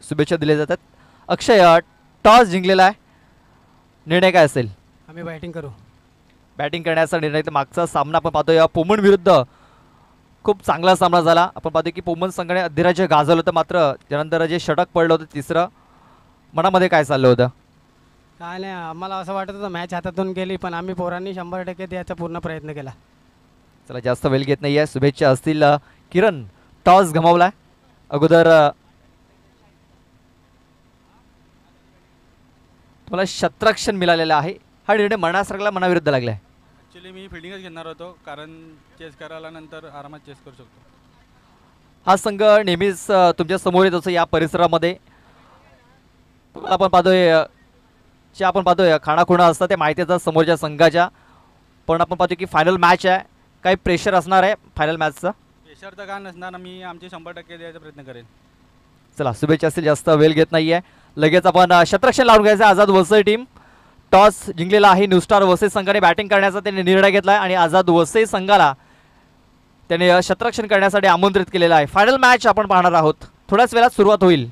शुभेच्छा दिल्या जातात. अक्षय टॉस जिंकलेला आहे, निर्णय काय असेल? आम्ही बॅटिंग करू. बॅटिंग करण्याचा निर्णय. तर मागचा सामना आपण पाहतोय पोमन विरुद्ध खूप चांगला सामना झाला. आपण पाहतोय की पोमन संघाने अधिराज्य गाजवलं होतं, मात्र त्यानंतर जे षटक पडलं होतं तिसरं, मनामध्ये काय चाललं होतं? काय नाही, आम्हाला असं वाटत होतं मॅच हातातून गेली, पण आम्ही पोरांनी 100% द्यायचा पूर्ण प्रयत्न केला. चला जास्त वेळ घेत नाही आहे, शुभेच्छा असतील. किरण टॉस गमावलाय अगोदर, तुम्हाला क्षेत्ररक्षण मिळालेलं आहे. हा निर्णय मनासारखा मनाविरुद्ध लागलाय. ॲक्च्युली मी फिल्डिंगच घेणार होतो, कारण चेस करायला नंतर आरामात चेस करू शकतो. हा संघ नेहमीच तुमच्या समोर येत असतो या परिसरामध्ये. आपण पाहतोय जे आपण पाहतोय खाणाखुणा असतात ते माहिती असतात समोरच्या संघाच्या, पण आपण पाहतोय की फायनल मॅच आहे. काही प्रेशर असणार आहे फायनल मॅचचं? प्रेशर तर काय नसणार, मी आमचे 100% द्यायचा प्रयत्न करेन. चला शुभेच्छा असतील, जास्त वेळ घेत नाहीये. लगेच आपण क्षेत्ररक्षण लावून घ्यायचं. आझाद वसई टीम टॉस जिंकलेला आहे. न्यू स्टार वसई संघाने बॅटिंग करण्याचा त्यांनी निर्णय घेतलाय आणि आझाद वसई संघाला त्याने क्षेत्ररक्षण करण्यासाठी आमंत्रित केलेलं आहे. फायनल मॅच आपण पाहणार आहोत, थोड्याच वेळात सुरुवात होईल.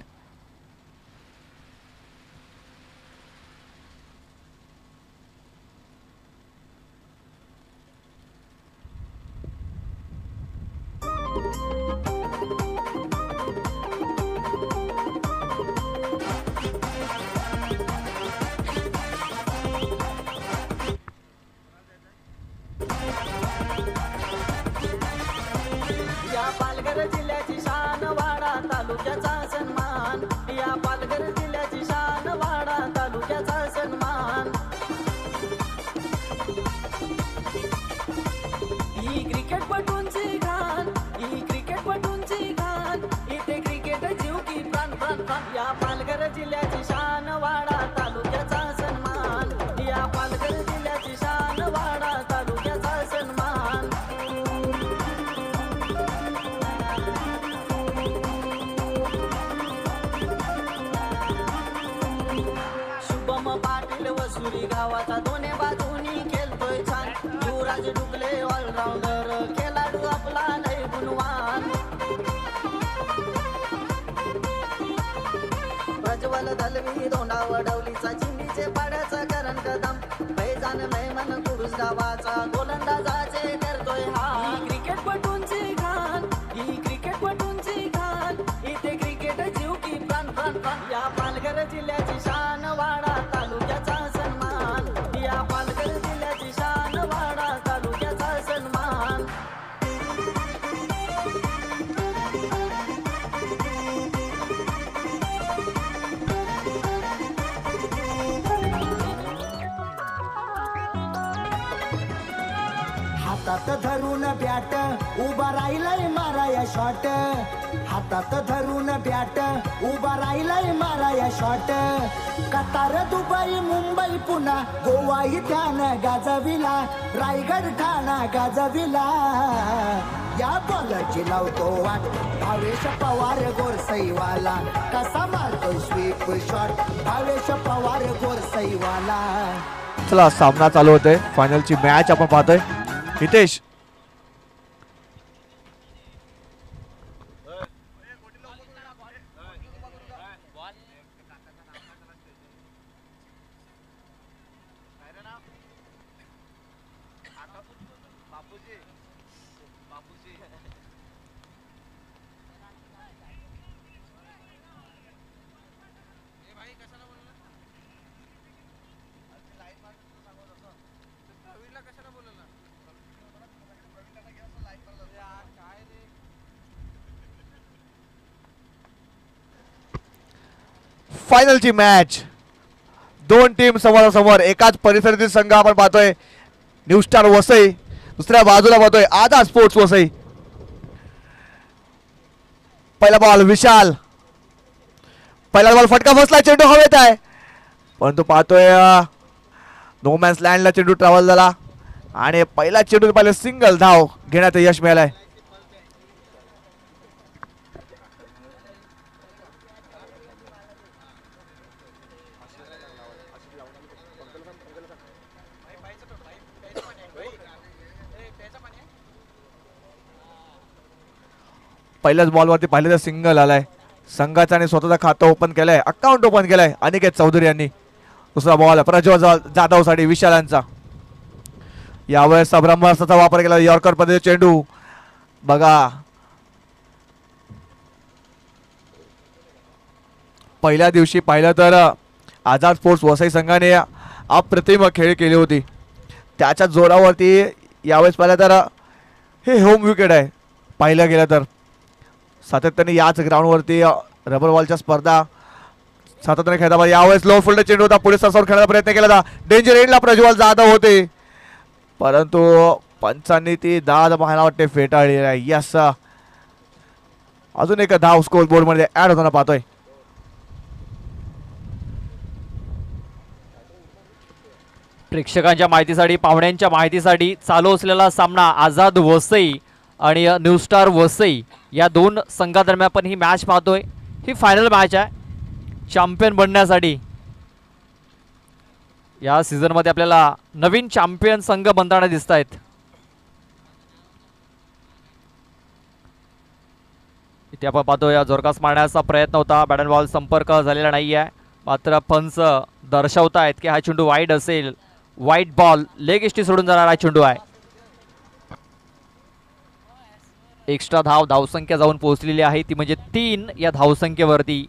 या पालघर जिल्ह्याची शान वाडा तालुक्याचा सन्मान, या पालघर जिल्ह्याची शान वाडा तालुक्याचा सन्मान. ही क्रिकेटपटूंची घाण, ही क्रिकेटपटूंची घाण, इथे क्रिकेट जीव की प्राण प्राण प्राण. या पालघर जिल्ह्याची शान वाडा तालुक्याचा सन्मान, या पालघर जिल्ह्याची शान वाडा तालुक्याचा सन्मान. शुभम पाटील वसुरी गावाचा दोन्ही बाजूनी खेळतोय छान. युवराज डुकले ऑलराऊंडर, खेळाडू आपला लय गुणवान. प्रज्वल दलवी दोंडा वडवलीचा, चिंडीचे पाड्याचा करण कदम, फैजान मेमन कुडूस गावाचा, गोलंदाजाचे करतोय हा. ही क्रिकेटपटूंची घाण, ही क्रिकेटपटूंची घाण, इथे क्रिकेट जीव की प्राण प्राण प्राण. या पालघर जिल्ह्याची शान वाडा तालुक्याचा सन्मान, या पालघर जिल्ह्याची शान वाडा तालुक्याचा सन्मान. हातात धरून बॅट उभा राहिलाय माराया शॉट, हातात धरून बॅट उभा राहिलाय माराया shot. Qatar Dubai Mumbai Puna Goa इथ्यानं गाजविला, रायगड ठाणा गाजविला. या बॉलची लावतो वाट भावेश पवार गोरसईवाला, कसा मारतो स्वीप शॉट भावेश पवार गोरसईवाला. चला सामना चालू होतोय, फायनलची मॅच आपण पाहतोय. हितेश फायनलची मॅच, दोन टीम समोरासमोर, एकाच परिसरातील संघ आपण पाहतोय. न्यू स्टार वसई, दुसऱ्या बाजूला पाहतोय आझाद स्पोर्ट्स वसई. पहिला बॉल विशाल, पहिला बॉल फटका बसला, चेंडू हवेत आहे, परंतु पाहतोय नो मॅन्स लँडला चेंडू ट्रॅव्हल झाला आणि पहिला चेंडू पहिले सिंगल धाव घेण्याचं यश मिळालंय. पहिल्याच बॉलवरती पाहिलं तर सिंगल आलाय. संघाचं आणि स्वतःचं खातं ओपन केलंय, अकाउंट ओपन केलंय अनिकेत चौधरी यांनी. दुसरा बॉल प्रज्वल जाधवसाठी विशालांचा. यावेळेस ब्रह्मास्त्राचा वापर केला, यॉर्कर पद्धतीचा चेंडू. बघा पहिल्या दिवशी पाहिलं तर आझाद स्पोर्ट्स वसई संघाने अप्रतिम खेळ केली होती. त्याच्या जोरावरती यावेळेस पाहिलं तर हे होम विकेट आहे. पाहिलं गेलं तर सातत्याने याच ग्राउंडवरती रबर बॉलच्या स्पर्धा सातत्याने खेळता. यावेळेस लो फुल्ड चेंडू होता, पुढे सरसावर खेळण्याचा प्रयत्न केला होता. डेंजर एंडला प्रज्वल जाधव होते, परंतु पंचांनी ती दाद मला वाटते फेटाळली आहे. यस, अजून एक धाव स्कोर बोर्ड मध्ये ऍड होताना पाहतोय. प्रेक्षकांच्या माहितीसाठी, पाहुण्यांच्या माहितीसाठी चालू असलेला सामना आझाद वसई आणि न्यू स्टार वसई या दोन संघादरम्यान पण ही मॅच पाहतोय. ही फायनल मॅच आहे चॅम्पियन बनण्यासाठी. या सीझनमध्ये आपल्याला नवीन चॅम्पियन संघ बनताना दिसत आहेत. इथे आपण पाहतोय जोरकास मारण्याचा प्रयत्न होता, बॅट अँड बॉल संपर्क झालेला नाही आहे, मात्र पंच दर्शवतायत की हा चेंडू वाईड असेल. वाईट बॉल, लेग इष्टी सोडून जाणारा चेंडू आहे. एक्स्ट्रा धावसंख्या जाऊन पोहोचलेली आहे, ती म्हणजे 3 या धावसंख्येवरती.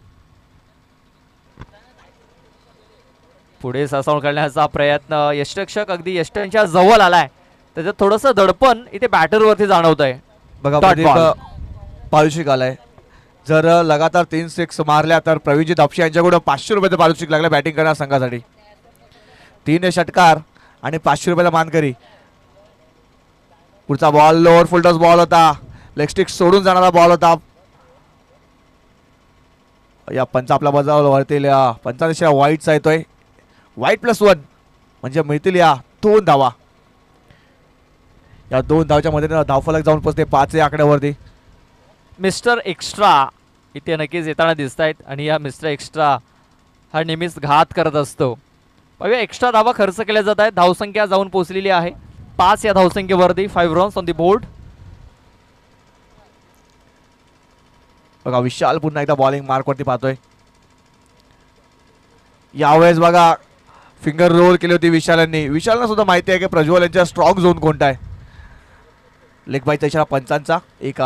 पुढे सरसावून करण्याचा प्रयत्न, यष्टिरक्षक अगदी यष्ट्यांच्या जवळ आलाय, त्याच्यात थोडंसं दडपण इथे बॅटरवरती जाणवत आहे. बघा Dot ball. पारितोषिक आलाय. जर लगातार 3 सिक्स मारल्या तर प्रवीणजी दापशे यांच्याकडून 500 रुपयाचं पारितोषिक लागलं बॅटिंग करणार संघासाठी. 3 षटकार आणि 500 रुपयाला मानकरी. पुढचा बॉल लोअर फुलटॉस बॉल होता, लेग स्टिक सोडून जाणारा बॉल होता. या पंच आपला बजावला वरतील पंचांच्या वाईटचा येतोय. वाईट +1 म्हणजे मिळतील या 2 धावा. या 2 धावच्या मध्ये धावफलक जाऊन पोहोचते 5 या आकड्यावरती. मिस्टर एक्स्ट्रा इथे नक्कीच येताना दिसत आहेत आणि या मिस्टर एक्स्ट्रा हा नेहमीच घात करत असतो. बघा एक्स्ट्रा धावा खर्च केल्या जात आहेत, धावसंख्या जाऊन पोहोचलेली आहे 5 या धावसंख्येवरती. 5 रन्स ऑन दी बोर्ड. बघा विशाल पुन्हा एकदा बॉलिंग मार्कवरती पाहतोय. यावेळेस बघा फिंगर रोल केली होती विशालांनी. विशालना सुद्धा माहिती आहे की प्रज्वल यांचा स्ट्रॉंग झोन कोणता आहे. लेग बायचा इशारा पंचांचा. एक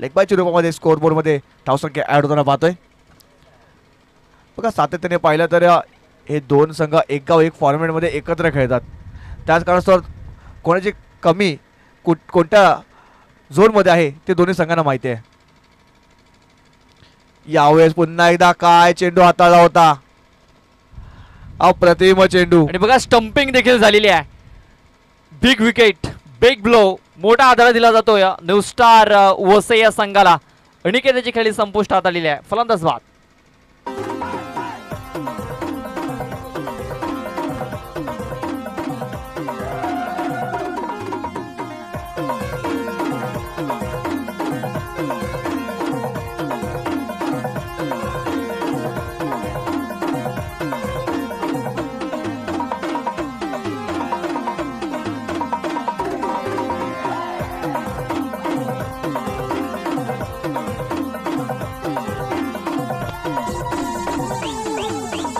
लेग बायच्या रूपामध्ये स्कोर बोर्डमध्ये धावसंख्या ऍड होताना पाहतोय. बघा सातत्याने पाहिलं तर हे 2 संघ एक गाव एक फॉर्मॅटमध्ये एकत्र खेळतात. त्याच कारणास्तव कोणाची कमी कोणत्या झोनमध्ये आहे ते दोन्ही संघांना माहिती आहे. यावेळेस पुन्हा एकदा काय चेंडू हाताळला होता, अप्रतिम चेंडू. आणि बघा स्टंपिंग देखील झालेली आहे. बिग विकेट, बिग ब्लो, मोठा आधार दिला जातो या न्यू स्टार वसई या संघाला. अनिकेतची खेळी संपुष्टात आलेली आहे. फलंदाज बाद.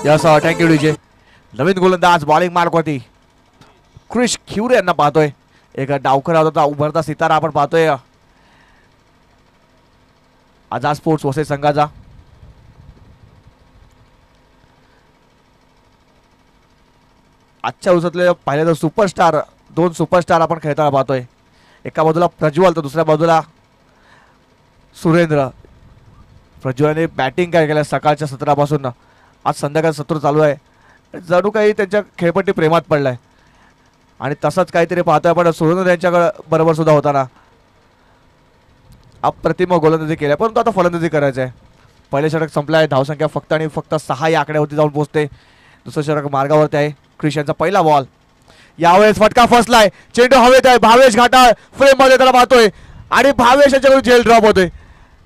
Yes thank you DJ. नवीन गोलंदाज बॉलिंग मार्कवरती क्रिश ख्युरे यांना पाहतोय. एक डावखरा होता उभरता सितारा आपण पाहतोय आझाद स्पोर्ट्स वसई संघाचा. आजच्या दिवसातले पाहिले तर सुपरस्टार 2 सुपरस्टार आपण खेळताना पाहतोय. एका बाजूला प्रज्वल तर दुसऱ्या बाजूला सुरेंद्र. प्रज्वलने बॅटिंग काय केलं सकाळच्या सत्रापासून आज संध्याकाळ सत्र चालू आहे. जणू काही त्यांच्या खेळपट्टी प्रेमात पडलाय आणि तसंच काहीतरी पाहतोय आपण सुरेंद्र यांच्याकडे बरोबर सुद्धा होताना. अप्रतिम गोलंदाजी केल्या, परंतु आता फलंदाजी करायचं आहे. पहिले षटक संपलं आहे, धावसंख्या फक्त आणि फक्त 6 या आकड्यावरती जाऊन पोहोचते. दुसरं षटक मार्गावरती आहे. क्रिश यांचा पहिला बॉल. यावेळेस फटका फसलाय, चेंडू हवेत आहे. भावेश घाटाळ फ्रेम मध्ये त्याला पाहतोय आणि भावेश यांच्याकडून झेल ड्रॉप होतोय.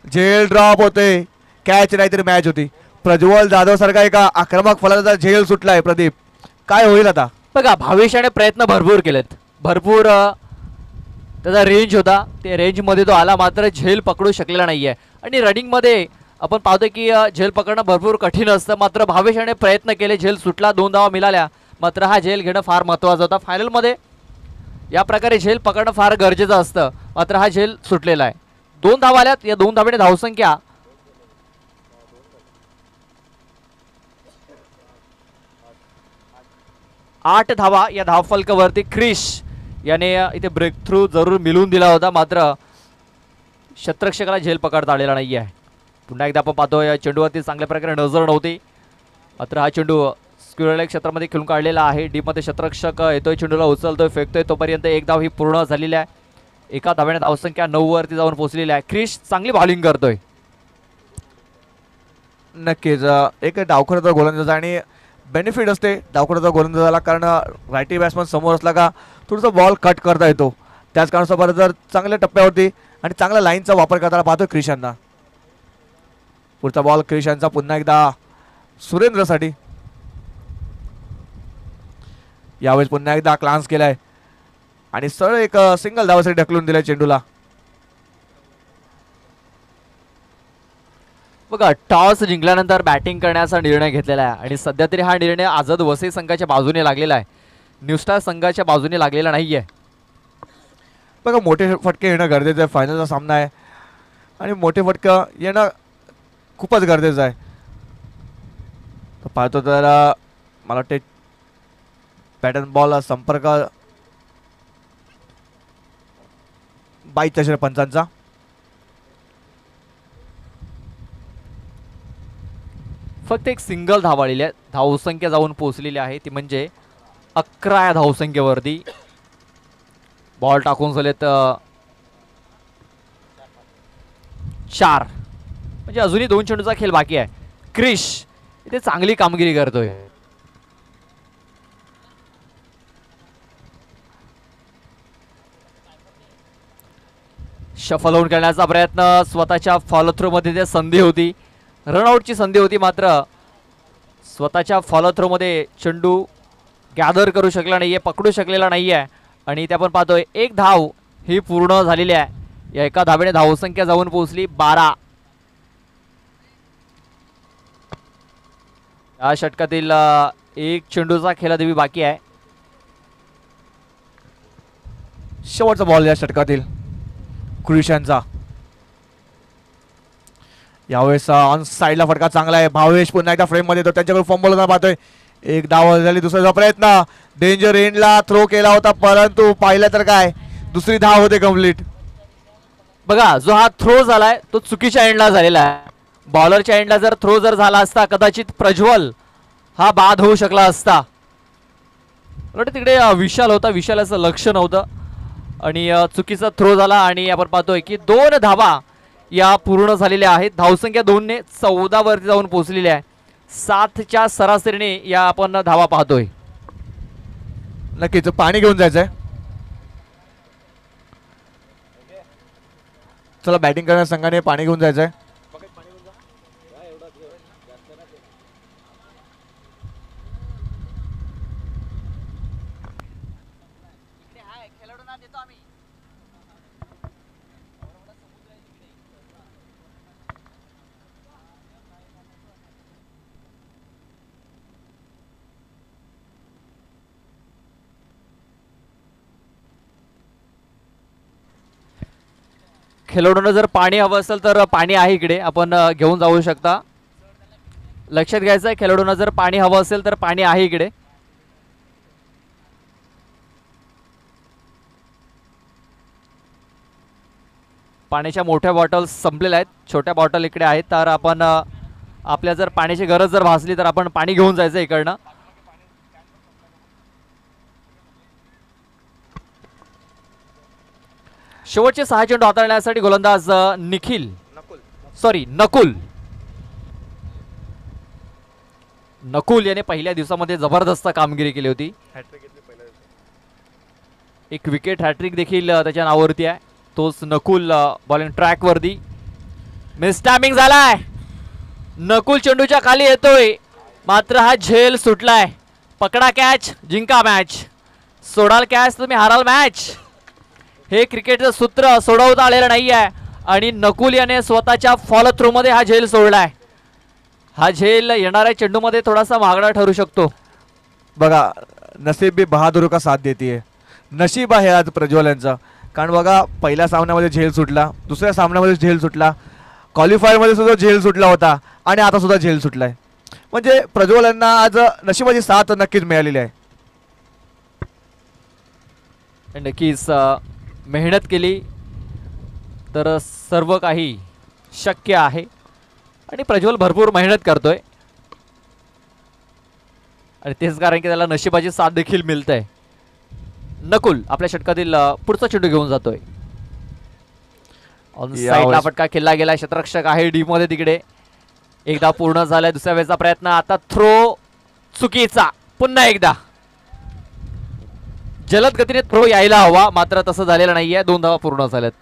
झेल ड्रॉप होते, कॅच नाहीतरी मॅच होती. प्रज्वल जाधव सारखा एका आक्रमक फलंदाजाचा झेल सुटलाय. प्रदीप काय होईल आता. बघा भावेशाने प्रयत्न भरपूर केलेत, भरपूर त्याचा रेंज होता, ते रेंजमध्ये तो आला मात्र झेल पकडू शकलेला नाहीये. आणि रनिंगमध्ये आपण पाहतोय की झेल पकडणं भरपूर कठीण असतं, मात्र भावेश याने प्रयत्न केले, झेल सुटला, 2 धावा मिळाल्या, मात्र हा झेल घेणं फार महत्त्वाचं होता. फायनलमध्ये या प्रकारे झेल पकडणं फार गरजेचं असतं, मात्र हा झेल सुटलेला आहे. 2 धावा आल्यात, या 2 धावेने धावसंख्या 8 धावा या धावफलकावरती क्रिश याने इथे ब्रेक थ्रू जरूर मिळवून दिला होता, मात्र शतरक्षकाला झेल पकडता आलेला नाही आहे. पुन्हा एकदा आपण पाहतो या चेंडूवरती चांगल्या प्रकारे नजर नव्हती, मात्र हा चेंडू स्क्वेअर क्षेत्रामध्ये खेळून काढलेला आहे. डीपमध्ये शतरक्षक येतोय, चेंडूला उचलतोय, फेकतोय, तोपर्यंत 1 धाव ही पूर्ण झालेली आहे. एका धाव्याने धावसंख्या 9 वरती जाऊन पोहोचलेली आहे. क्रिश चांगली बॉलिंग करतोय. नक्कीच एक डावखुराचा गोलंदाज आणि बेनिफिट असते डावखुराचा गोलंदाजाला, कारण रायटी बॅट्समन समोर असला का थोडंसं बॉल कट करता येतो. त्याच कारणासोबत जर चांगल्या टप्प्यावरती आणि चांगल्या लाईनचा वापर करताना पाहतो क्रिश यांना. पुढचा बॉल क्रिश यांचा पुन्हा एकदा सुरेंद्रसाठी. यावेळेस पुन्हा एकदा क्लान्स केलाय आणि सरळ एक सिंगल धावासाठी ढकलून दिलाय चेंडूला. बघा, टॉस जिंकल्यानंतर बॅटिंग करण्याचा निर्णय घेतलेला आहे आणि सध्या तरी हा निर्णय आझाद वसई संघाच्या बाजूने लागलेला आहे, न्यू स्टार संघाच्या बाजूने लागलेला नाहीये. बघा, मोठे फटके येणं गरजेचं आहे. फायनलचा सामना आहे आणि मोठे फटके येणं खूपच गरजेचं आहे. पाहतो तर मला वाटते पॅटर्न बॉल संपर्क 22 पंचांचा. फक्त एक सिंगल धाव आलेली आहे, धावसंख्या जाऊन पोहोचलेली आहे ती म्हणजे 11 या धावसंख्येवरती. बॉल टाकून झालेत 4, म्हणजे अजूनही 2 चेंडूचा खेळ बाकी आहे. क्रिश इथे चांगली कामगिरी करतोय. शफल होऊन करण्याचा प्रयत्न, स्वतःच्या फॉलो थ्रो मध्ये ते संधी होती, रनआउटची संधी होती, मात्र स्वतःच्या फॉलो थ्रो मध्ये चेंडू गॅदर करू शकला नाहीये, पकडू शकलेला नाहीये आणि ते आपण पाहतोय 1 धाव ही पूर्ण झालेली आहे. या एका धावेने धावसंख्या जाऊन पोहोचली 12. या षटकातील 1 चेंडूचा खेळादेवी बाकी आहे. शेवटचा बॉल या षटकातील क्रिश यांचा. यावेळेस ऑन साईडला फटका चांगला आहे. भावेश पुन्हा एकदा फ्रेम मध्ये येतो, त्यांच्याकडे फॉर्म बॉल पाहतोय. 1 धाव झाली, दुसरा प्रयत्न डेंजर एंडला थ्रो केला होता, परंतु पाहिलं तर काय दुसरी धाव होते कंप्लीट. बघा, जो हा थ्रो झालाय तो चुकीच्या एंडला झालेला आहे. बॉलरच्या एंडला जर थ्रो जर झाला असता कदाचित प्रज्वल हा बाद होऊ शकला असता. तिकडे विशाल होता, विशालाचं लक्ष नव्हतं आणि चुकीचा थ्रो झाला आणि आपण पाहतोय की 2 धावा या पूर्ण झालेल्या आहेत. धावसंख्या 2 ने 14 वरती जाऊन पोहोचलेली आहे. 7च्या सरासरीने या आपण धावा पाहतोय. नक्कीच पाणी घेऊन जायचंय. चला, बॅटिंग करण्याच्या संघाने पाणी घेऊन जायचंय. खेळाडूंना जर पाणी हवं असेल तर पाणी आहे इकडे, आपण घेऊन जाऊ शकता. लक्षात घ्यायचं आहे, खेळाडूंना जर पाणी हवं असेल तर पाणी आहे इकडे. पाण्याच्या मोठ्या बॉटल्स संपलेल्या आहेत, छोट्या बॉटल इकडे आहेत. तर आपण आपल्या जर पाण्याची गरज जर भासली तर आपण पाणी घेऊन जायचं इकडनं. शेवटचे 6 चेंडू हाताळण्यासाठी गोलंदाज नकुल याने पहिल्या दिवसामध्ये जबरदस्त कामगिरी केली होती. एक विकेट हॅट्रिक देखील त्याच्या नावावरती आहे. तोच नकुल बॉलिंग ट्रॅक वरती. मिस टायमिंग झालाय, नकुल चेंडूच्या खाली येतोय, मात्र हा झेल सुटलाय. पकडा कॅच, जिंका मॅच. सोडाल कॅच तुम्ही हाराल मॅच. हे क्रिकेटचं सूत्र सोडवता आलेलं नाही आहे आणि नकुल याने स्वतःच्या फॉलो थ्रो मध्ये हा झेल सोडलाय. हा झेल येणाऱ्या चेंडूमध्ये थोडासा महागडा ठरू शकतो. बघा नसीब भी बहादुर का साथ देते. नशीब आहे आज प्रज्वल यांचं. कारण बघा पहिल्या सामन्यामध्ये झेल सुटला, दुसऱ्या सामन्यामध्ये झेल सुटला, क्वालिफायरमध्ये सुद्धा झेल सुटला होता आणि आता सुद्धा झेल सुटलाय. म्हणजे प्रज्वल यांना आज नशिबाची साथ नक्कीच मिळालेली आहे. नक्कीच मेहनत केली तर सर्व काही शक्य आहे आणि प्रज्वल भरपूर मेहनत करतोय आणि तेच कारण की त्याला नशिबाची साथ देखील मिळते. नकुल आपल्या षटकातील पुढचा चेंडू घेऊन जातोय. ऑन साइडला फटका खेळला गेला. क्षेत्ररक्षक आहे डीप मध्ये तिकडे. एकदा पूर्ण झालाय. दुसऱ्या वेळेचा प्रयत्न. आता थ्रो चुकीचा. पुन्हा एकदा जलद गतीने थ्रो यायला हवा मात्र तसं झालेलं नाहीये. 2 धावा पूर्ण झाल्यात.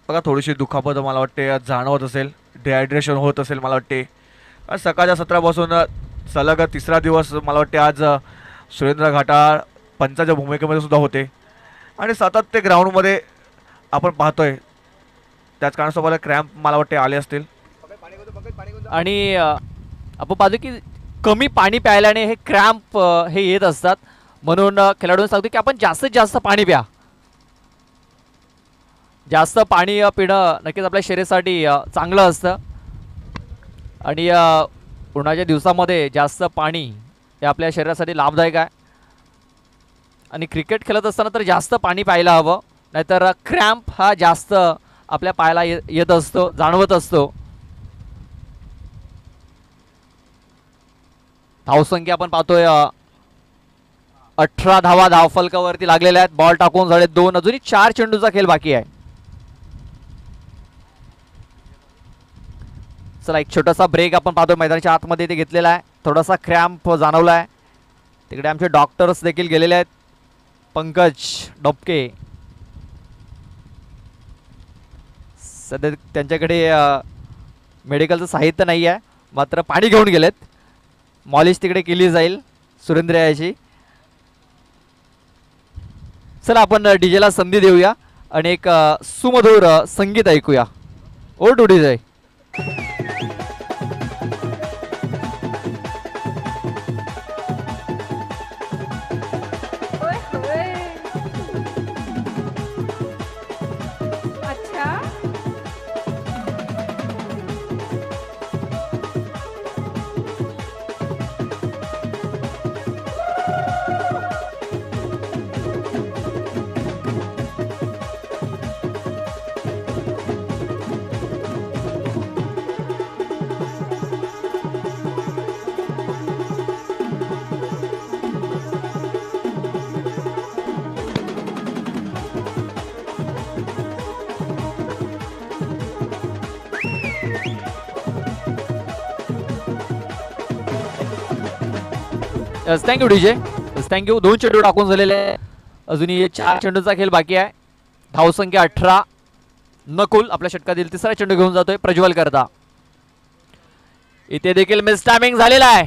बघा थोडीशी दुखापत मला वाटते जाणवत असेल, डिहायड्रेशन होत असेल मला वाटते. सकाळच्या सत्रापासून सलग 3रा दिवस मला वाटते आज सुरेंद्र घाटाळ पंचाच्या भूमिकेमध्ये सुद्धा होते आणि सतत ते ग्राउंडमध्ये आपण पाहतोय. त्याच कारणास्तव क्रॅम्प मला वाटते आले असतील आणि आपण पाहतो की कमी पाणी प्यायल्याने हे क्रॅम्प हे येत असतात. म्हणून खेळाडूंना सांगतो की आपण जास्तीत जास्त पाणी प्या. जास्त पाणी पिणं नक्कीच आपल्या शरीरासाठी चांगलं असतं आणि उन्हाळ्याच्या दिवसामध्ये जास्त पाणी हे आपल्या शरीरासाठी लाभदायक आहे. आणि क्रिकेट खेळत असताना तर जास्त पाणी प्यायला हवं, नाहीतर क्रॅम्प हा जास्त आपल्या पायाला येत असतो, जाणवत असतो. धावसंख्या आपण पाहतोय 18 धावा धावफलकावरती लागलेल्या आहेत. बॉल टाकून झाले 2. अजूनही 4 चेंडूचा खेळ बाकी आहे. चला एक छोटासा ब्रेक आपण पाहतोय. मैदानाच्या आतमध्ये ते घेतलेला आहे. थोडासा क्रॅम्प जाणवला आहे. तिकडे आमचे डॉक्टर्स देखील गेलेले आहेत. पंकज डोपके सध्या त्यांच्याकडे मेडिकलचं साहित्य नाही आहे, मात्र पाणी घेऊन गेलेत. मॉलिश तिकडे केली जाईल सुरेंद्र याची. चला आपण डीजेला संधी देऊया आणि एक सुमधुर संगीत ऐकूया. Oh to DJ. Thank you DJ. Thank you. 2 चेंडू टाकून झालेले आहे. अजूनही 4 चेंडूचा खेळ बाकी आहे. धावसंख्या 18. नकुल आपल्या षटकातील 3रा चेंडू घेऊन जातोय प्रज्वल करता. इथे देखील मिस टायमिंग झालेला आहे.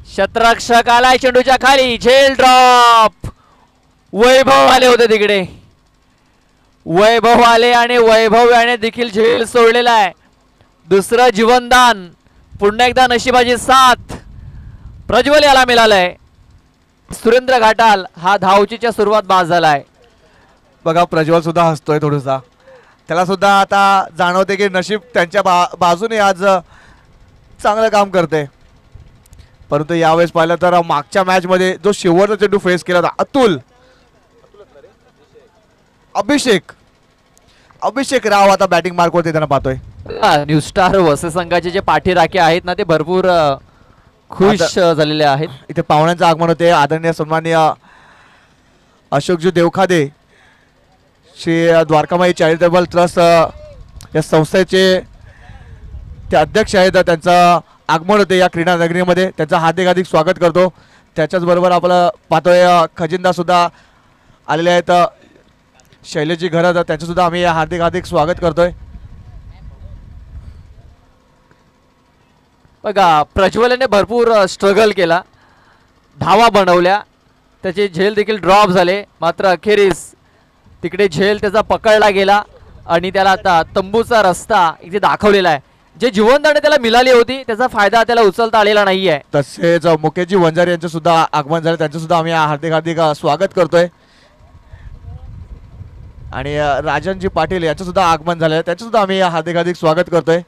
क्षेत्ररक्षक आलाय चेंडूच्या खाली. झेल ड्रॉप. वैभव आले होते तिकडे. वैभव आले आणि वैभव याने देखील झेल सोडलेला आहे. दुसरं जीवनदान. पुन्हा एकदा नशिबाची साथ प्रज्वल याला मिळालंय. सुरेंद्र घाटाल हा धावचीच्या सुरुवात बाद झालाय. बघा प्रज्वल सुद्धा हसतोय थोडासा. त्याला सुद्धा आता जाणवते की नशीब त्यांच्या बाजूने आज चांगलं काम करते. परंतु यावेळेस पाहिलं तर मागच्या मॅचमध्ये जो शेवटचा चेंडू फेस केला होता अभिषेक राव आता बॅटिंग मार्कवरती त्यांना पाहतोय. न्यू स्टार वसे संघाचे जे पाठीराखे आहेत ना ते भरपूर खुश झालेले आहेत. इथे पाहुण्यांचं आगमन होते. आदरणीय सन्माननीय अशोकजी देवखादे श्री द्वारकामाई चॅरिटेबल ट्रस्ट या संस्थेचे ते अध्यक्ष आहेत. त्यांचं आगमन होते या क्रीडा नगरीमध्ये. त्यांचं हार्दिक स्वागत करतो. त्याच्याचबरोबर आपलं पाहतोय खजिनदार सुद्धा आलेले आहेत. शैलेशजी घरत त्यांचं सुद्धा आम्ही हार्दिक स्वागत करतोय. बघा प्रज्वलने भरपूर स्ट्रगल केला, धावा बनवल्या, त्याचे झेल देखील ड्रॉप झाले, मात्र अखेरीस तिकडे झेल त्याचा पकडला गेला आणि त्याला आता तंबूचा रस्ता इथे दाखवलेला आहे. जे जीवनदान त्याला मिळाली होती त्याचा फायदा त्याला उचलता आलेला नाहीये. तसेच मुकेशजी वंजारी यांचं सुद्धा आगमन झालं, त्यांचं सुद्धा आम्ही हार्दिक हार्दिक स्वागत करतोय. आणि राजनजी पाटील यांचं सुद्धा आगमन झालं, त्यांचं सुद्धा आम्ही हार्दिक हार्दिक स्वागत करतोय.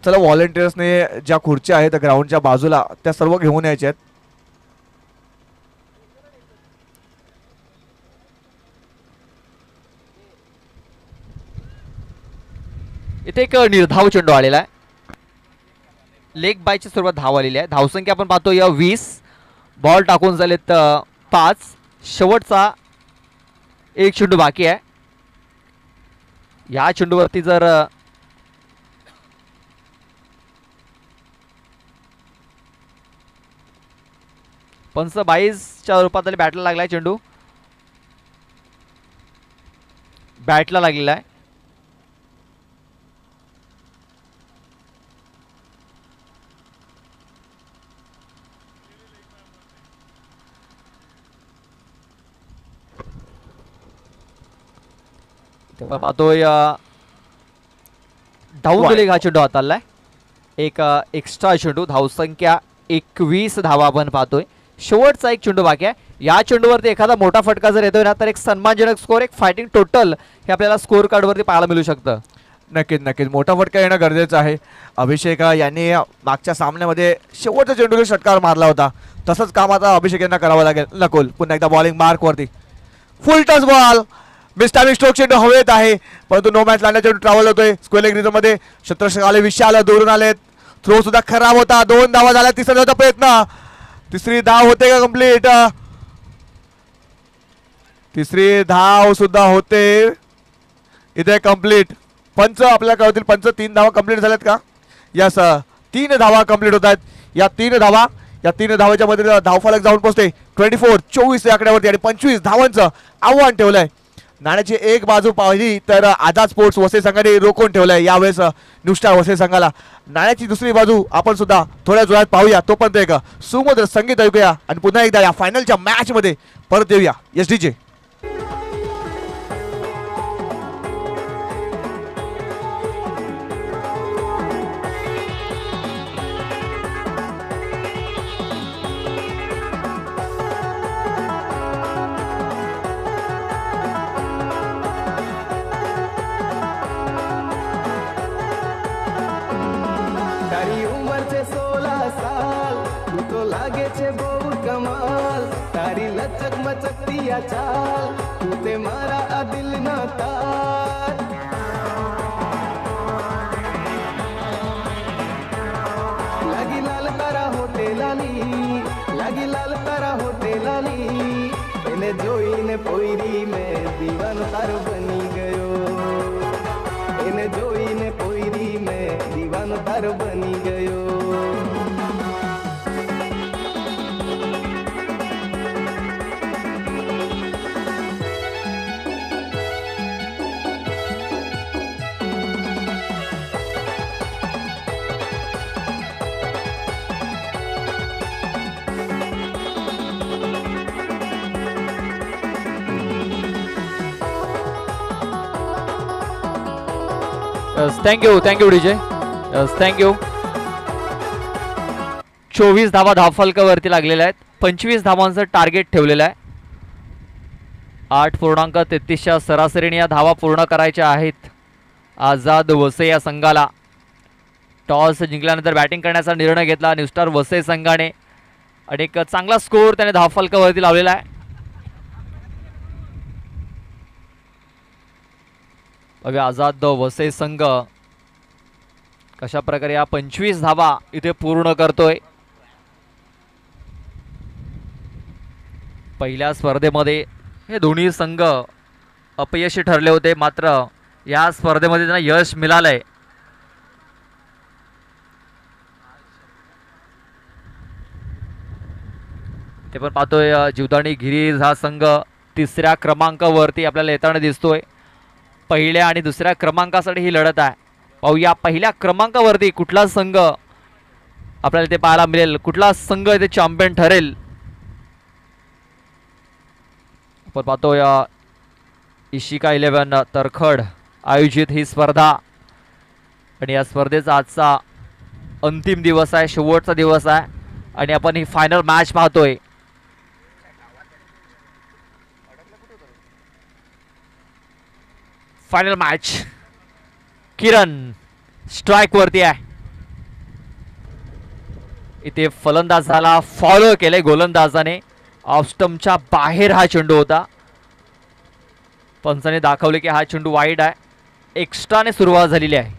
चला व्हॉलेंटियर्सने ज्या खुर्च्या आहेत ग्राउंडच्या बाजूला त्या सर्व घेऊन यायच्या आहेत. इथे एक निर्धाव चेंडू आलेला आहे. लेग बायच्या स्वरूपात धाव आलेली आहे. धावसंख्या आपण पाहतो या 20. बॉल टाकून झालेत 5. शेवटचा एक चेंडू बाकी आहे. या चेंडूवरती जर पंच 22च्या रूपात बॅटला लागलाय. चेंडू बॅटला लागलेला आहे. तेव्हा पाहतोय डाऊन लेग हा चेंडू हाताळलाय. एक एक्स्ट्रा चेंडू. धावसंख्या 21 धावा आपण पाहतोय. शेवटचा एक चेंडू बाकी आहे. या चेंडूवरती एखादा मोठा फटका जर येतोय ना तर एक सन्मानजनक स्कोर, एक फायटिंग टोटल हे आपल्याला स्कोर कार्डवरती पाहायला मिळू शकतं. नक्कीच नक्कीच मोठा फटका येणं गरजेचं आहे. अभिषेक यांनी मागच्या सामन्यामध्ये शेवटच्या चेंडूला षटकार मारला होता, तसंच काम आता अभिषेक यांना करावं लागेल. नकोल पुन्हा एकदा बॉलिंग मार्कवरती. Full toss ball. मिस्टामिक स्ट्रोक चेंडू हवेत आहे, परंतु नो मॅच लांडा चेंडू ट्रॅव्हल होतोय स्क्वेअर लेग रिझममध्ये. शतरक्षक आले, विशाल दूरून आलेत. थ्रो सुद्धा खराब होता. 2 धावा झाल्या. तिसरा धावाचा प्रयत्न. तिसरी धाव होते का कंप्लीट? तिसरी धाव सुद्धा होते इथे कंप्लीट. पंच आपल्याला कळतील. पंच 3 धावा कंप्लीट झाल्यात का? यस, 3 धावा कंप्लीट होत आहेत. या 3 धावाच्या मध्ये धावफलक जाऊन पोहोचते 24 या आकड्यावरती आणि 25 धावांचं आव्हान ठेवलंय. नाण्याची एक बाजू पाहिली तर आझाद स्पोर्ट्स वसई संघाने रोखून ठेवलंय यावेळेस न्यू स्टार वसई संघाला. नाण्याची दुसरी बाजू आपण सुद्धा थोड्या जोरात पाहूया. तोपर्यंत एक सुमधुर संगीत ऐकूया आणि पुन्हा एकदा या फायनलच्या मॅच मध्ये परत येऊया. S D J. તારી ઉંમર છે 16 સાલ, તું તો લાગે છે બહુ કમાલ. તારી લચક મચકતી આ ચાલ, તું તે મારા આ દિલનો તાર. લાગી લાલ તારા હોટેલાની, લાગી લાલ તારા હોટેલાની. એને જોઈને પોયરી મેં દીવાનો તારો બની ગયો. એને જોઈને પોયરી મેં દીવાનો તારો બની ગયો. Thank you DJ. थँक्यू. 24 धावा धावफलकावरती लागलेल्या आहेत. 25 धावांचं टार्गेट ठेवलेलं आहे. 8.33च्या सरासरीने या धावा पूर्ण करायच्या आहेत आझाद वसई या संघाला. टॉस जिंकल्यानंतर बॅटिंग करण्याचा निर्णय घेतला न्यू स्टार वसई संघाने आणि एक चांगला स्कोर त्याने धावफलकावरती लावलेला आहे. बघा आझाद वसई संघ कशा प्रकारे या 25 धावा इथे पूर्ण करतोय. पहिल्या स्पर्धेमध्ये हे दोन्ही संघ अपयशी ठरले होते, मात्र या स्पर्धेमध्ये त्यांना यश मिळालंय. ते पण पाहतोय जीवदानी गिरीज हा संघ तिसऱ्या क्रमांकावरती आपल्याला येताना दिसतोय. पहिल्या आणि दुसऱ्या क्रमांकासाठी ही लढत आहे. पाहूया पहिल्या क्रमांकावरती कुठला संघ आपल्याला ते पाहायला मिळेल, कुठला संघ इथे चॅम्पियन ठरेल. आपण पाहतोय इशिका 11 तरखड आयोजित ही स्पर्धा आणि या स्पर्धेचा आजचा अंतिम दिवस आहे, शेवटचा दिवस आहे आणि आपण ही फायनल मॅच पाहतोय. फायनल मॅच किरण स्ट्राइक वरती आहे. इथे फलंदाजाला फॉलो केले गोलंदाजाने. ऑफ स्टंपच्या बाहेर हा चेंडू होता. पंचाने दाखवले की हा चेंडू वाईड आहे. एक्स्ट्राने सुरुवात झालेली आहे.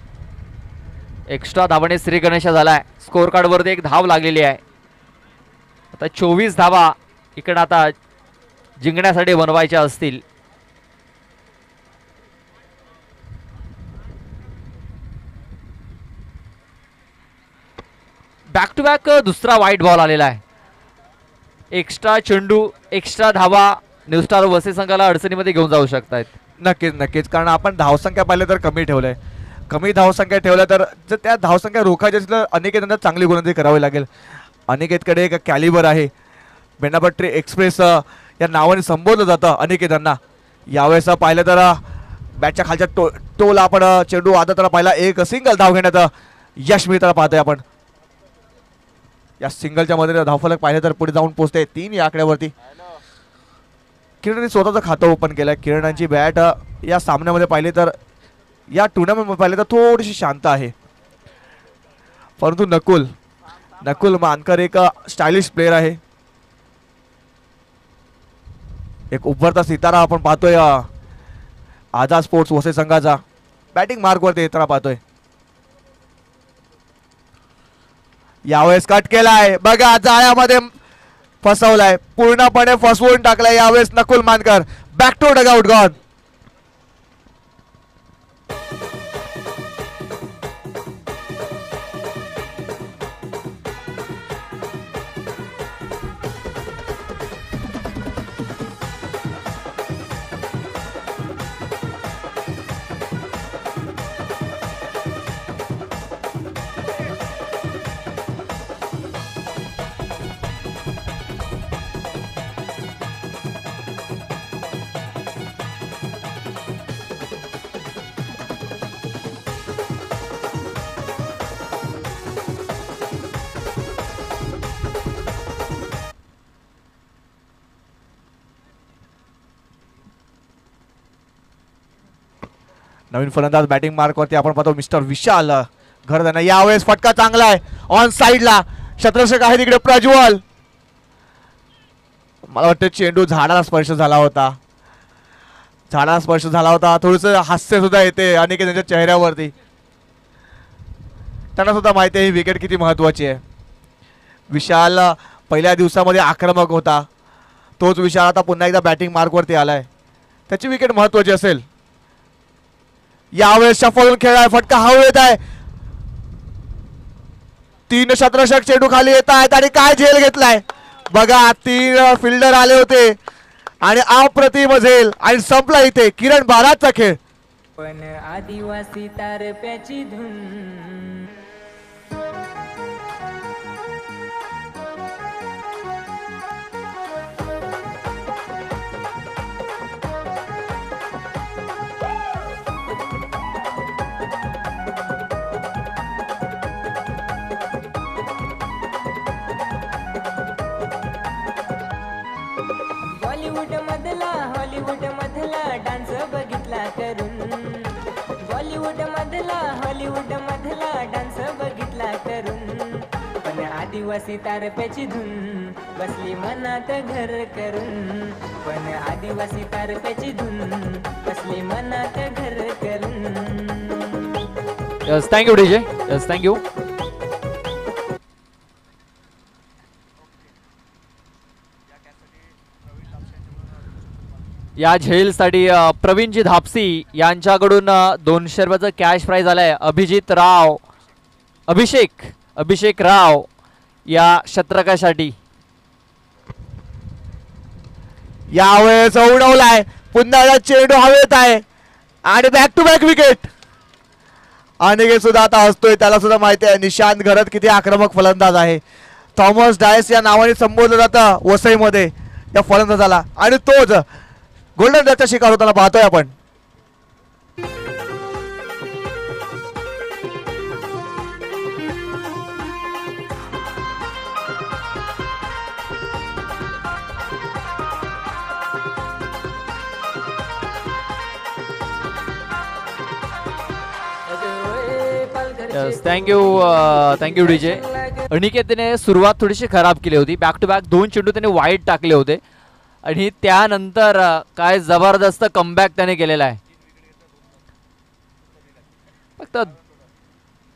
एक्स्ट्रा धावाने श्री गणेश झालाय. स्कोर कार्ड वरती एक धाव लागलेली आहे. आता 24 धावा इकडे आता जिंकण्यासाठी बनवायच्या असतील. बॅक टू बॅक दुसरा वाईट बॉल आलेला आहे. एक्स्ट्रा चेंडू, एक्स्ट्रा धावा न्यू स्टार वसई संघाला अडचणीमध्ये घेऊन जाऊ शकतायत. नक्कीच नक्कीच, कारण आपण धावसंख्या पाहिलं तर कमी ठेवलंय. कमी धावसंख्या ठेवल्या तर जर त्या धावसंख्या रोखायची असेल तर अनिकेतांना चांगली गोलंदाजी करावी लागेल. अनिकेतकडे एक कॅलिबर आहे. बेनापट्टी एक्सप्रेस या नावाने संबोधलं जातं अनिकेतांना. यावेळेस पाहिलं तर बॅटच्या खालच्या टोला आपण चेंडू आदताला पाहिला. एक सिंगल धाव घेण्यात यश मिळताना पाहतोय आपण. या सिंगलच्या मध्ये धावफलक पाहिलं तर पुढे जाऊन पोहोचते 3 या आकड्यावरती. किरणने स्वतःचं खातं ओपन केलंय. किरणांची बॅट या सामन्यामध्ये पाहिली तर या टुर्नामेंटमध्ये पाहिले तर थोडीशी शांत आहे. परंतु नकुल मानकर एक स्टायलिश प्लेयर आहे. एक उभरता सितारा आपण पाहतोय आझाद स्पोर्ट्स वसई संघाचा. बॅटिंग मार्कवरती येताना पाहतोय. यावेळेस कट केलाय बघा, जाळ्यामध्ये फसवलाय, पूर्णपणे फसवून टाकलाय यावेळेस Nakul Mankar. Back to dugout gone. नवीन फलंदाज बॅटिंग मार्कवरती आपण पाहतो मिस्टर विशाल घरदाना. यावेळेस फटका चांगला आहे ऑन साइडला. क्षेत्ररक्षक आहे तिकडे प्रज्वल. मला वाटतं चेंडू झाडाला स्पर्श झाला होता. थोडस हास्य सुद्धा येते अनेक त्यांच्या चेहऱ्यावरती. त्यांना सुद्धा माहिती आहे ही विकेट किती महत्वाची आहे. विशाल पहिल्या दिवसामध्ये आक्रमक होता. तोच विशाल आता पुन्हा एकदा बॅटिंग मार्कवरती आलाय. त्याची विकेट महत्वाची असेल. यावेळेस शफलून खेळाय. फटका हवेत आहे. 3 क्षेत्ररक्षक चेंडू खाली येत आहेत आणि काय झेल घेतलाय बघा. 3 फिल्डर आले होते आणि अप्रतिम झेल आणि संपला इथे किरण बाराचा खेळ. पण आदिवासी तारप्याची धून हॉलिवूड मधला डान्स बघितला करून. हॉलिवूड मधला डान्स बघितला करून. पण आदिवासी तारप्याची धून बसली मनात घर करून. पण आदिवासी तारप्याची धून बसली मनात घर करून. Yes thank you DJ. Yes thank you. या झेलसाठी प्रवीणजी धापसी यांच्याकडून 200 रुपयाचं कॅश प्राइज आलाय. अभिषेक राव या क्षेत्रकासाठी यावेळेस उडवलाय, पुन्हा एकदा चेंडू हवेत आहे आणि back to back wicket. Aniket सुद्धा आता हसतोय, त्याला सुद्धा माहिती आहे निशांत घरत किती आक्रमक फलंदाज आहे. थॉमस डायस या नावाने संबोधलं जातं वसईमध्ये या फलंदाजाला, आणि तोच गोल्डन डकचा शिकार होताना पाहतोय आपण. Thank you DJ. अनिकेतने सुरुवात थोडीशी खराब केली होती. बॅक टू बॅक 2 चेंडू त्याने वाईट टाकले होते आणि त्यानंतर काय जबरदस्त कमबॅक त्याने केलेला आहे. फक्त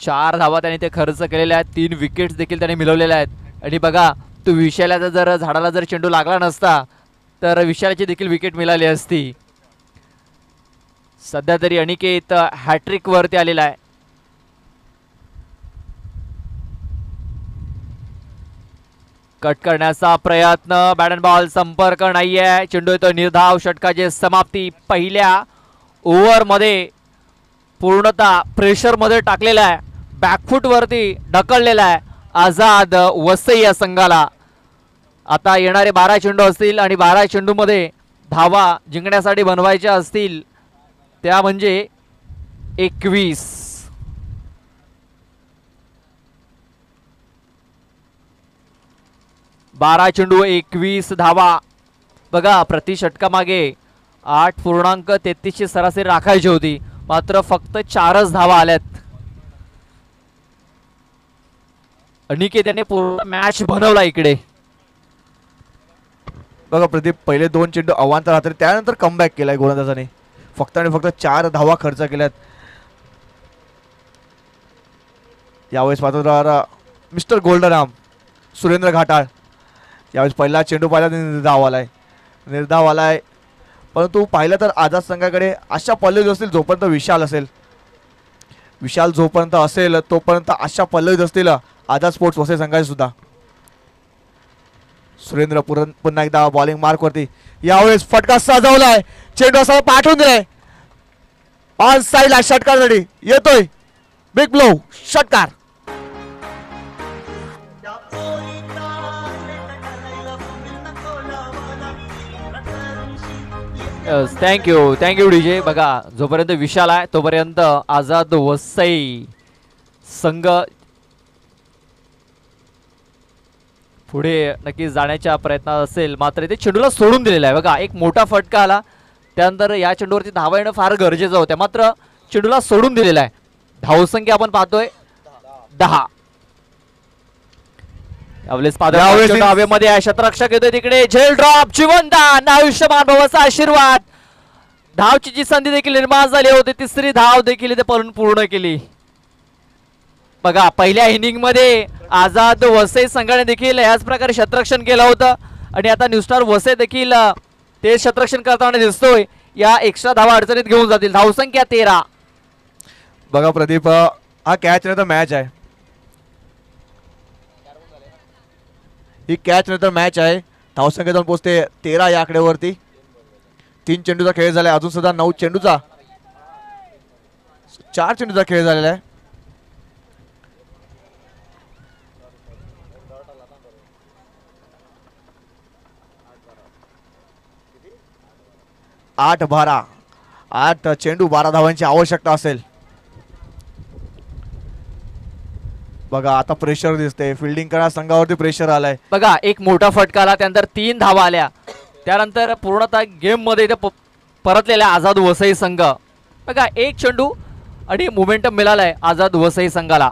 4 धावा त्याने ते खर्च केलेल्या आहेत. 3 विकेट्स देखील त्याने मिळवलेल्या आहेत. आणि बघा, तो विशालाचा जर झाडाला जर चेंडू लागला नसता तर विशालाची देखील विकेट मिळाली असती. सध्या तरी अनिकेत हॅट्रिक वरती आलेला आहे. कट करण्याचा प्रयत्न, बॅट अँड बॉल संपर्क नाहीये. चेंडू येतो निर्धाव षटकाची समाप्ती. पहिल्या ओव्हरमध्ये पूर्णतः प्रेशरमध्ये टाकलेला आहे, बॅकफूट वरती ढकललेला आहे आझाद वसई या संघाला. आता येणारे 12 चेंडू असतील आणि 12 चेंडूमध्ये धावा जिंकण्यासाठी बनवायच्या असतील त्या म्हणजे 21. बारा चेंडू 21 धावा. बघा, प्रति षटकामागे 8.33 ची सरासरी राखायची होती, मात्र फक्त 4च धावा आल्यात. अनिकेत याने पूर्ण मॅच बनवला इकडे. बघा प्रदीप, पहिले 2 चेंडू अवांतर राहतात, त्यानंतर कमबॅक केलाय गोलंदाजाने. फक्त आणि फक्त 4 धावा खर्च केल्यात. यावेळेस पात्र मिस्टर गोल्डराम सुरेंद्र घाटाळ. यावेळेस पहिला चेंडू पाहिला निर्धाव आलाय. परंतु पाहिलं तर आझाद संघाकडे अशा पल्लेज असतील जोपर्यंत विशाल जोपर्यंत असेल तोपर्यंत अशा पल्लेज असतील आझाद स्पोर्ट्स वसई संघाचे सुद्धा. सुरेंद्र पुन्हा एकदा बॉलिंग मार्क वरती. यावेळेस फटका सजवलाय, चेंडू असा पाठवून दिलाय ऑन साईडला. षटकारसाठी येतोय बिग ब्लो, षटकार. Thank you DJ. बघा, जोपर्यंत विशाल आहे तोपर्यंत आझाद वसई संघ पुढे नक्कीच जाण्याच्या प्रयत्नात असेल, मात्र ते चेंडूला सोडून दिलेला आहे. बघा, एक मोठा फटका आला, त्यानंतर या चेंडूवरती धावा येणं फार गरजेचं होतं, मात्र चेंडूला सोडून दिलेला आहे. धावसंख्या आपण पाहतोय 10. हवेमध्ये आहे, शतरक्षक येतोय तिकडे, झेल ड्रॉप, जीवनदान, आयुष्यमान भवाचा आशीर्वाद. धावची जी संधी देखील निर्माण झाली होती, तिसरी धाव देखील इथे पूर्ण केली. बघा, पहिल्या इनिंग मध्ये आझाद वसई संघाने देखील याच प्रकारे शतरक्षण केलं होतं आणि आता न्यू स्टार वसई देखील ते शतरक्षण करताना दिसतोय. या एक्स्ट्रा धावा अडचणीत घेऊन जातील. धावसंख्या 13. बघा प्रदीप, हा कॅच नंतर मॅच आहे. ही कॅच नंतर मॅच आहे. धावसंख्या जाऊन पोहोचते 13 या आकड्यावरती. 3 चेंडूचा खेळ झालाय, अजून सुद्धा 9 चेंडूचा 4 चेंडूचा खेळ झालेला आहे. आठ चेंडू 12 धावांची आवश्यकता असेल. बघा, आता प्रेशर दिसते, फिल्डिंग करा संघावरती प्रेशर आलाय. बघा, एक मोठा फटका आला, त्यानंतर 3 धावा आल्या, त्यानंतर पूर्णतः गेम मध्ये इथे परतलेला आझाद वसई संघ. बघा, एक चेंडू आणि मोमेंटम मिळालाय आझाद वसई संघाला.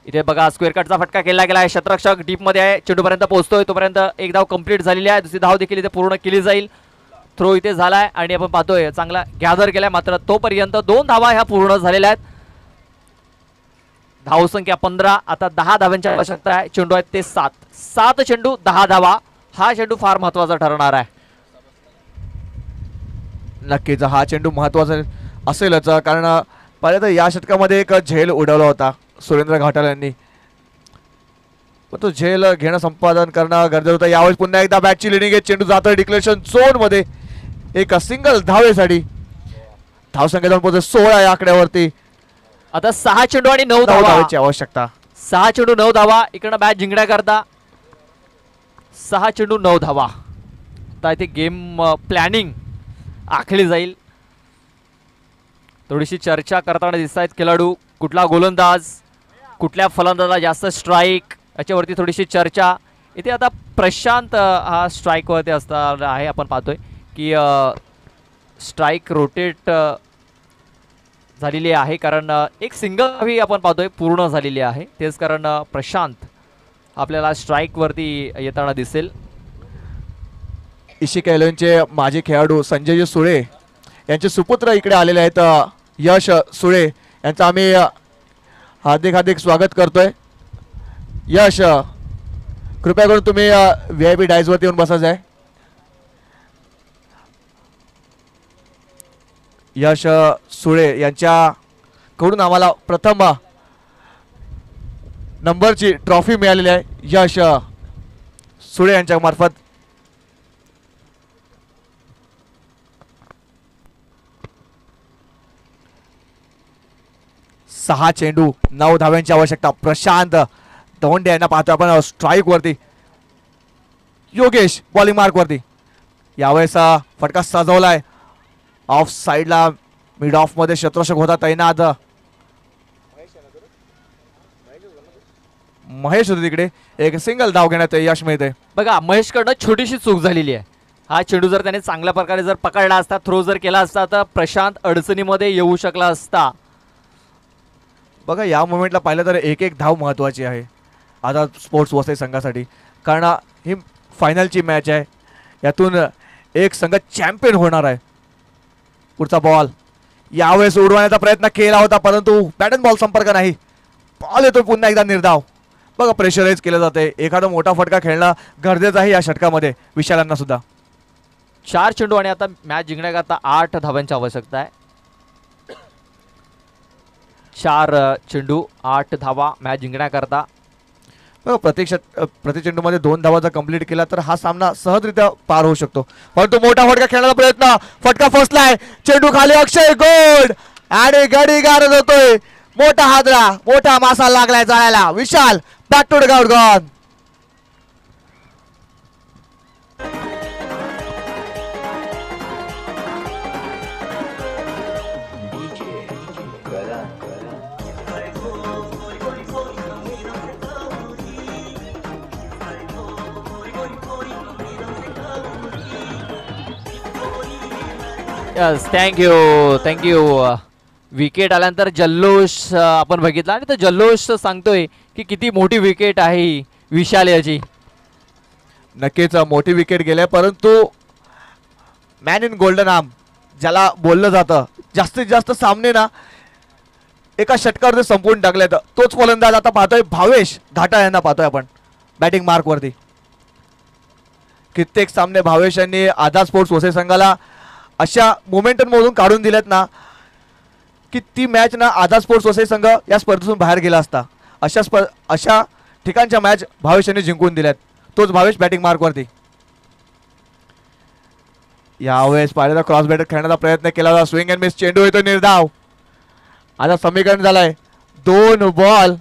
इथे बघा, स्क्वेअर कटचा फटका केला गेलाय, शतरक्षक डीप मध्ये आहे, चेंडूपर्यंत पोहोचतोय तोपर्यंत एक धाव कंप्लीट झालेली आहे. दुसरी धाव देखील इथे पूर्ण केली जाईल. थ्रो इथे झालाय आणि आपण पाहतोय चांगला गॅदर केलाय, मात्र तोपर्यंत 2 धावा ह्या पूर्ण झालेल्या आहेत. धावसंख्या 15. आता 10 धावांची आवश्यकता आहे. चेंडू आहेत ते 7 चेंडू 10 धावा. हा चेंडू फार महत्वाचा ठरणार आहे. नक्कीच हा चेंडू महत्वाचा असेलच, कारण पहिले तर या षटकामध्ये एक झेल उडवला होता सुरेंद्र घाटाल यांनी. पण तो झेल घेणं संपादन करणं गरजेचं होतं. यावेळेस पुन्हा एकदा बॅटची लिडिंग आहे. चेंडू जातोय डिक्लेरेशन झोन मध्ये एक सिंगल धावेसाठी. धावसंख्या जाऊन पोहोचते 16 या आकड्यावरती. आता 6 चेंडू आणि 9 9 धावा. धावेची आवश्यकता. 6 चेंडू 9 धावा. इकडनं मॅच जिंकण्याकरता 6 चेंडू 9 धावा. आता इथे गेम प्लॅनिंग आखली जाईल. थोडीशी चर्चा करताना दिसत आहेत खेळाडू. कुठला गोलंदाज कुठल्या फलंदाजाला जास्त स्ट्राईक याच्यावरती थोडीशी चर्चा. इथे आता प्रशांत हा स्ट्राईकवरती असणार आहे. आपण पाहतोय की स्ट्राईक रोटेट झालेली आहे कारण एक सिंगल धावी आपण पाहतोय पूर्ण झालेली आहे. तेच कारण प्रशांत आपल्याला स्ट्राईकवरती येताना दिसेल. इशिका एलेव्हनचे माजी खेळाडू संजय सुळे यांचे सुपुत्र इकडे आलेले आहेत. यश सुळे यांचं आम्ही हार्दिक हार्दिक स्वागत करतोय. यश कृपया करून तुम्ही VIP डायसवरती येऊन बसायचं आहे. यश सुळे यांच्याकडून आम्हाला प्रथम नंबरची ट्रॉफी मिळालेली आहे. यश सुळे यांच्या मार्फत. सहा चेंडू 9 धाव्यांची आवश्यकता. प्रशांत दवंडे यांना पाहतो आपण स्ट्राईक वरती. योगेश बॉलिंग मार्क वरती. यावेळेस फटका सजवलाय ऑफ साइडला. मिड ऑफ मध्ये शत्रुषक होता तैनात. महेश होते तिकडे. एक सिंगल धाव घेण्यात यश मिळते. बघा महेशकडनं छोटीशी चूक झालेली आहे. हा चेंडू जर त्याने चांगल्या प्रकारे जर पकडला असता थ्रो जर केला असता तर प्रशांत अडचणीमध्ये येऊ शकला असता. बघा या मोमेंटला पाहिलं तर एक धाव महत्वाची आहे आता स्पोर्ट्स वसई संघासाठी. कारण ही फायनलची मॅच आहे. यातून एक संघ चॅम्पियन होणार आहे. पुढचा बॉल यावेळेस उडवण्याचा प्रयत्न केला होता परंतु बॅट अँड बॉल संपर्क नाही. बॉल येतो पुन्हा एकदा निर्धाव. बघा प्रेशराईज केलं जाते. एखादा मोठा फटका खेळणं गरजेचं आहे या षटकामध्ये विशालांना सुद्धा. 4 चेंडू आणि आता मॅच जिंकण्याकरता 8 धावांची आवश्यकता आहे. 4 चेंडू 8 धावा मॅच जिंकण्याकरता. बघा प्रति चेंडूमध्ये 2 धावा जर कंप्लीट केला तर हा सामना सहजरित्या पार होऊ शकतो. परंतु मोठा फटका खेळण्याचा प्रयत्न. फटका फसलाय. चेंडू खाली. अक्षय गोड आणि गडी गारद होतोय. मोठा हादरा मोठा मासा लागलाय जाळ्याला. Vishal back to the ground gone. Yes thank you. Wicket आल्यानंतर जल्लोष आपण बघितला आणि तो जल्लोष सांगतोय की किती मोठी विकेट आहे ही विशाल याची. नक्कीच मोठी विकेट गेले परंतु मॅन इन गोल्डन आर्म ज्याला बोललं जातं जास्तीत जास्त सामने ना एका षटकावर संपवून टाकलेत. तोच फलंदाज आता पाहतोय भावेश घाटा यांना पाहतोय आपण बॅटिंग मार्क वरती. कित्येक सामने भावेश यांनी आझाद स्पोर्ट्स वसई संघाला अशा मोमेंटम मधून काढून दिलेत ना की ती मॅच ना आझाद स्पोर्ट्स वसई संघ या स्पर्धेतून बाहेर गेला असता. अशा ठिकाणच्या मॅच भावेश यांनी जिंकून दिल्यात. तोच भावेश बॅटिंग मार्क वरती. यावेळेस पाहिलेला क्रॉस बॅटर खेळण्याचा प्रयत्न केला होता. स्विंग अँड मिस चेंडू येतो निर्धाव. आता समीकरण झालंय 2 बॉल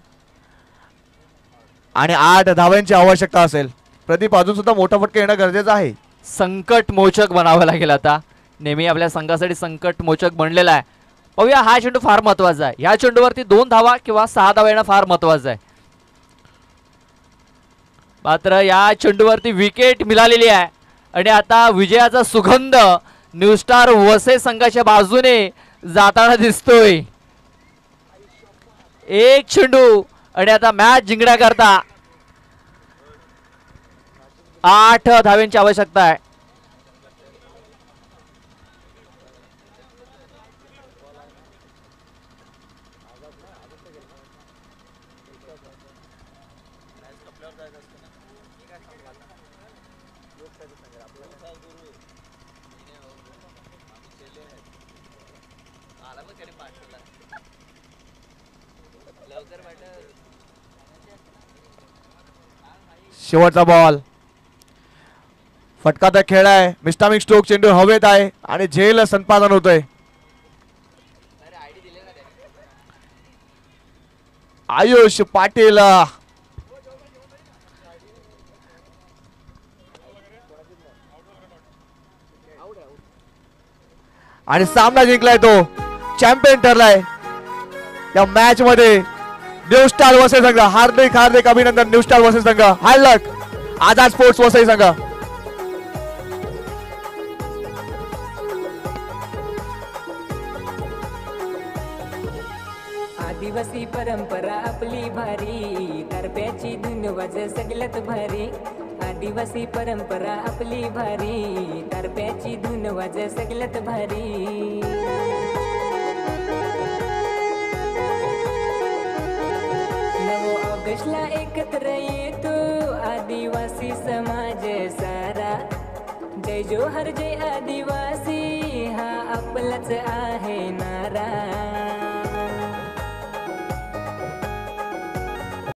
आणि 8 धावांची आवश्यकता असेल. प्रदीप अजून सुद्धा मोठा फटका येणं गरजेचं आहे. संकट मोचक बनावं लागेल आता. नेहमी आपल्या संघासाठी संकट मोचक बनलेला आहे. पाहूया हा चेंडू फार महत्वाचा आहे. या चेंडूवरती 2 धावा किंवा 6 धावा येणं फार महत्वाचं आहे. मात्र या चेंडूवरती विकेट मिळालेली आहे आणि आता विजयाचा सुगंध न्यू स्टार वसई संघाच्या बाजूने जाताना दिसतोय. 1 चेंडू आणि आता मॅच जिंकण्याकरता 8 धावांची आवश्यकता आहे. शेवटचा बॉल. फटका तर खेळ आहे. मिस्टामिक स्ट्रोक, चेंडू हवेत आहे आणि झेल संपादन होतोय. आयुष पाटील आणि सामना जिंकलाय, तो चॅम्पियन ठरलाय या मॅच मध्ये. न्यू स्टार वसई संघ, हार्दिक हार्दिक अभिनंदन. न्यू स्टार वसई संघ, हार्ड लक. आझाद स्पोर्ट्स वसई संघ. आदिवासी परंपरा आपली भारी, तारप्याची धुन वाज सगळ्यात भारी. आदिवासी परंपरा आपली भारी, तारप्याची धुन वाज सगळ्यात भारी. 9 ऑगस्टला एकत्र येतो आदिवासी समाज सारा. जय जोहर जय आदिवासी, हा आपलाच आहे नारा.